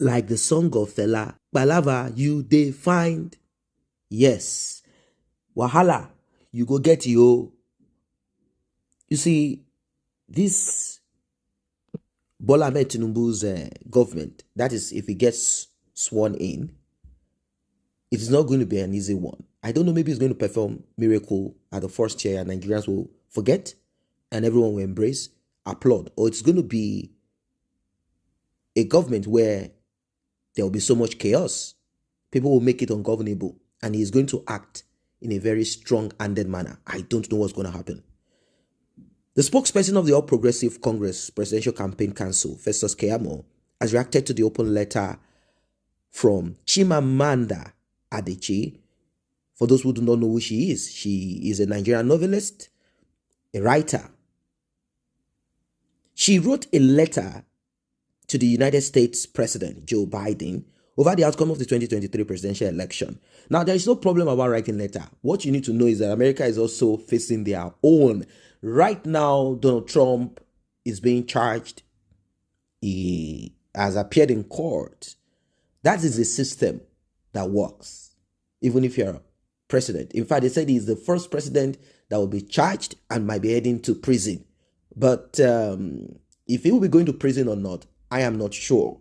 Like the song of Fela, Balava, you they find. Yes. Wahala, you go get yo. You see, this Bola Ahmed Tinubu's government, that is, if he gets sworn in, it is not going to be an easy one. I don't know, maybe he's going to perform miracle at the first chair and Nigerians will forget and everyone will embrace, applaud. Or it's going to be a government where there will be so much chaos. People will make it ungovernable and he's going to act in a very strong-handed manner. I don't know what's going to happen. The spokesperson of the All Progressive Congress Presidential Campaign Council, Festus Keyamo, has reacted to the open letter from Chimamanda Adichie. For those who do not know who she is a Nigerian novelist, a writer. She wrote a letter to the United States President, Joe Biden, over the outcome of the 2023 presidential election. Now, there is no problem about writing letter. What you need to know is that America is also facing their own. Right now, Donald Trump is being charged. He has appeared in court. That is a system that works, even if you're a president. In fact, they said he's the first president that will be charged and might be heading to prison. But if he will be going to prison or not, I am not sure.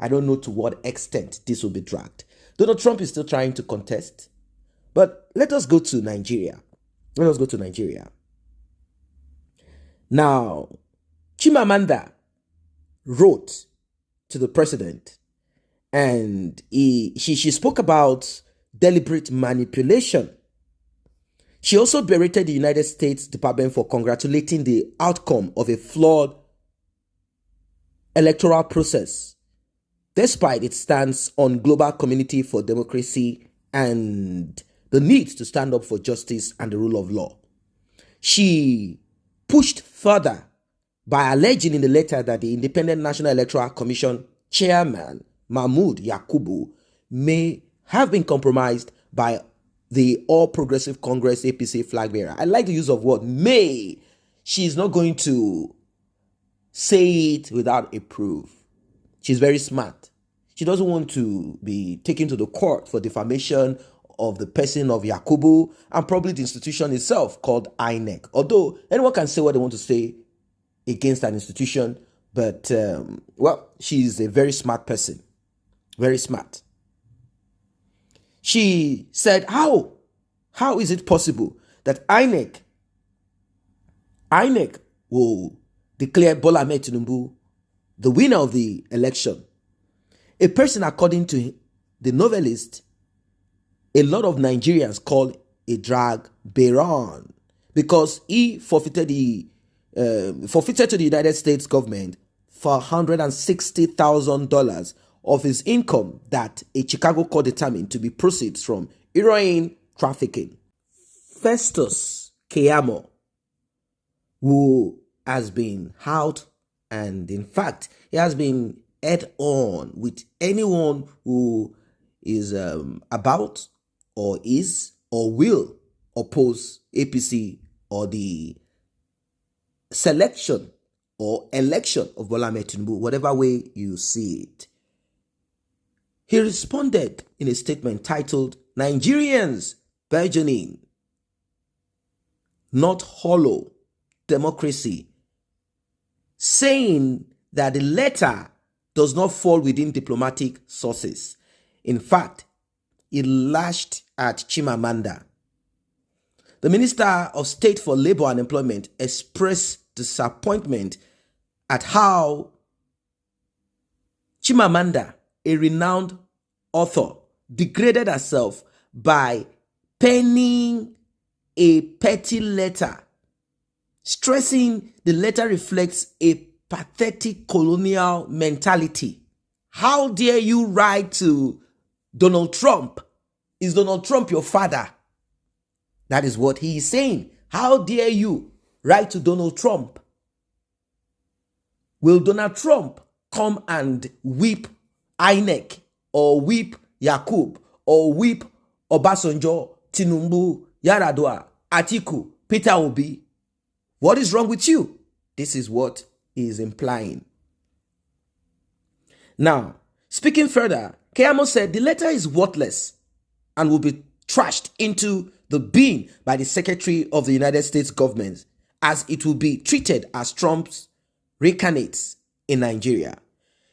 I don't know to what extent this will be dragged. Donald Trump is still trying to contest. But let us go to Nigeria. Let us go to Nigeria. Now, Chimamanda wrote to the president and she spoke about deliberate manipulation. She also berated the United States Department for congratulating the outcome of a flawed electoral process, despite its stance on global community for democracy and the need to stand up for justice and the rule of law. She pushed further by alleging in the letter that the Independent National Electoral Commission chairman, Mahmood Yakubu, may have been compromised by the All Progressive Congress APC flag bearer. I like the use of word may. She's not going to say it without a proof. She's very smart. She doesn't want to be taken to the court for defamation of the person of Yakubu and probably the institution itself called INEC. Although anyone can say what they want to say against an institution, but well, she's a very smart person. Very smart. She said, how is it possible that INEC will declare Bola Ahmed Tinubu the winner of the election? A person, according to the novelist, a lot of Nigerians call a drag baron because he forfeited to the United States government for $160,000 of his income that a Chicago court determined to be proceeds from heroin trafficking. Festus Keyamo, who has been out and in fact he has been head on with anyone who is about or is or will oppose APC or the selection or election of Bola Ahmed Tinubu, whatever way you see it. He responded in a statement titled, Nigerians burgeoning, not hollow democracy, saying that the letter does not fall within diplomatic sources. In fact, it lashed at Chimamanda. The Minister of State for Labor and Employment expressed disappointment at how Chimamanda, a renowned author, degraded herself by penning a petty letter, stressing the letter reflects a pathetic colonial mentality. How dare you write to Donald Trump? Is Donald Trump your father? That is what he is saying. How dare you write to Donald Trump? Will Donald Trump come and whip INEC or whip Yakub or whip Obasanjo, Tinubu, Yaradua, Atiku, Peter Obi? What is wrong with you? This is what he is implying. Now, Speaking further, Keyamo said the letter is worthless and will be trashed into the bin by the Secretary of the United States government, as it will be treated as Trump's reincarnates in Nigeria.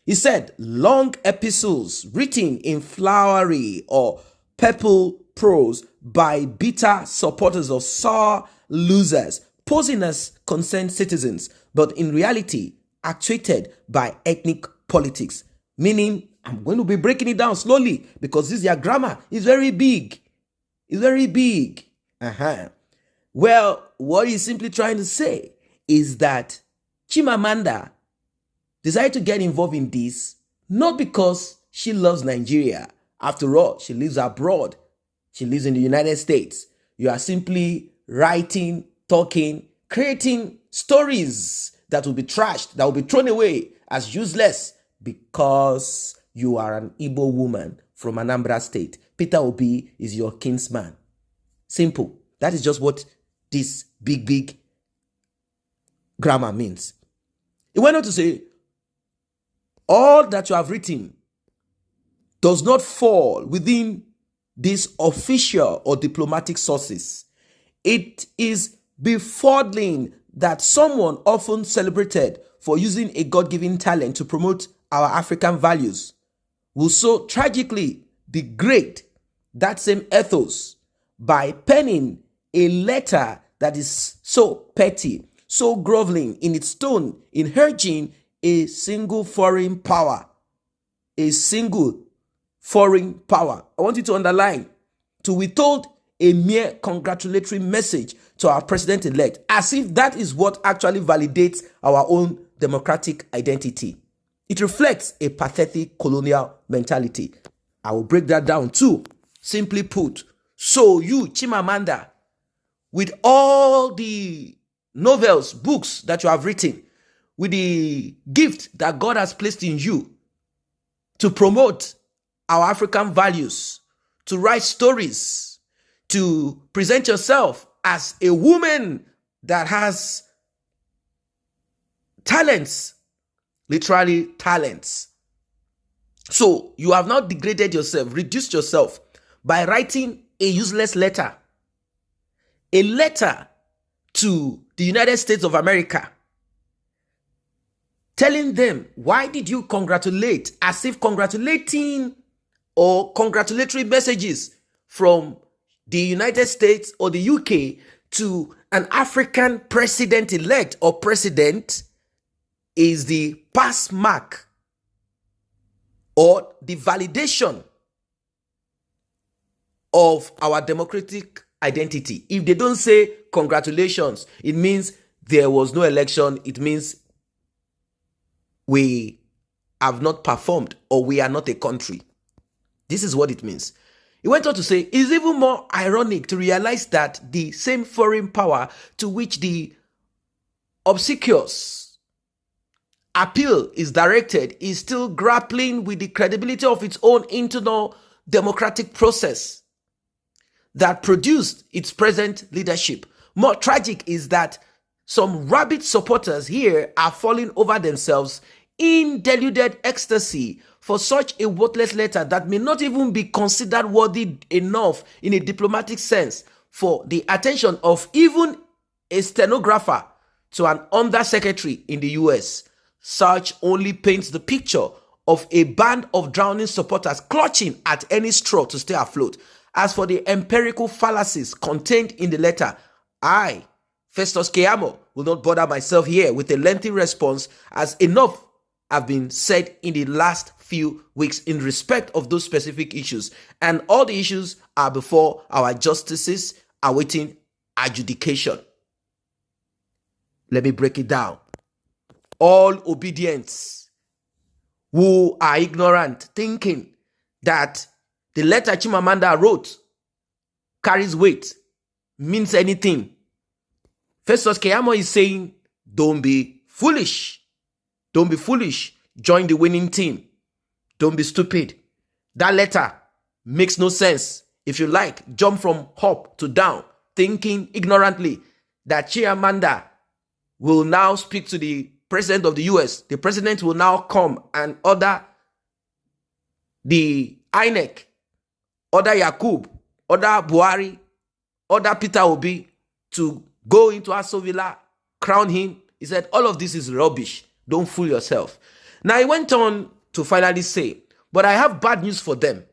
He said long epistles written in flowery or purple prose by bitter supporters of sour losers, posing as concerned citizens, but in reality actuated by ethnic politics. Meaning, I'm going to be breaking it down slowly because this your grammar is very big. It's very big. Well, what he's simply trying to say is that Chimamanda decided to get involved in this not because she loves Nigeria. After all, she lives abroad. She lives in the United States. You are simply writing, talking, creating stories that will be trashed, that will be thrown away as useless because you are an Igbo woman from Anambra State. Peter Obi is your kinsman. Simple. That is just what this big grammar means. He went on to say, all that you have written does not fall within these official or diplomatic sources. It is befuddling that someone often celebrated for using a God-given talent to promote our African values will so tragically degrade that same ethos by penning a letter that is so petty, so groveling in its tone, in urging a single foreign power. A single foreign power. I want you to underline, to withhold a mere congratulatory message to our president-elect, as if that is what actually validates our own democratic identity. It reflects a pathetic colonial mentality. I will break that down too. Simply put, so you, Chimamanda, with all the novels, books that you have written, with the gift that God has placed in you to promote our African values, to write stories, to present yourself as a woman that has talents, literally talents. So you have now degraded yourself, reduced yourself by writing a useless letter. A letter to the United States of America, telling them, why did you congratulate, as if congratulating or congratulatory messages from the United States or the UK to an African president-elect or president is the pass mark or the validation of our democratic identity. If they don't say congratulations, it means there was no election. It means we have not performed or we are not a country. This is what it means. He went on to say, it's even more ironic to realize that the same foreign power to which the obsequious appeal is directed is still grappling with the credibility of its own internal democratic process that produced its present leadership. More tragic is that some rabid supporters here are falling over themselves in deluded ecstasy for such a worthless letter that may not even be considered worthy enough in a diplomatic sense for the attention of even a stenographer to an undersecretary in the US. Such only paints the picture of a band of drowning supporters clutching at any straw to stay afloat. As for the empirical fallacies contained in the letter, I, Festus Keyamo, will not bother myself here with a lengthy response, as enough have been said in the last few weeks in respect of those specific issues, and all the issues are before our justices awaiting adjudication. Let me break it down. All obedience who are ignorant, thinking that the letter Chimamanda wrote carries weight, means anything. Festus Keyamo is saying, don't be foolish. Don't be foolish. Join the winning team. Don't be stupid. That letter makes no sense. If you like, jump from up to down, thinking ignorantly that Chimamanda will now speak to the president of the US. The president will now come and order the INEC, order Yakub, order Buhari, order Peter Obi to go into Aso Villa, crown him. He said, all of this is rubbish. Don't fool yourself. Now, he went on to finally say, but I have bad news for them.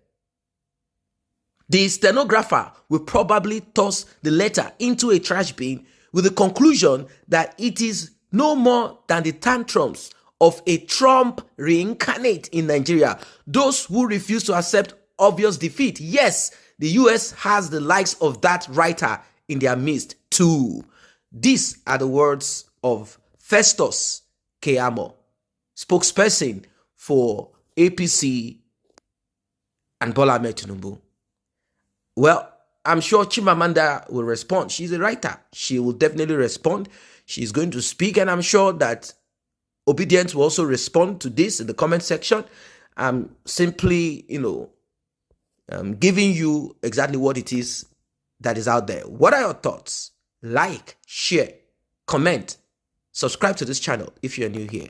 The stenographer will probably toss the letter into a trash bin with the conclusion that it is no more than the tantrums of a Trump reincarnate in Nigeria. Those who refuse to accept obvious defeat. Yes, the US has the likes of that writer in their midst too. These are the words of Festus Keyamo, spokesperson for APC and Bola Ahmed Tinubu. Well, I'm sure Chimamanda will respond. She's a writer. She will definitely respond. She's going to speak, and I'm sure that Obedience will also respond to this in the comment section. I'm simply, giving you exactly what it is that is out there. What are your thoughts? Like, share, comment, subscribe to this channel if you're new here.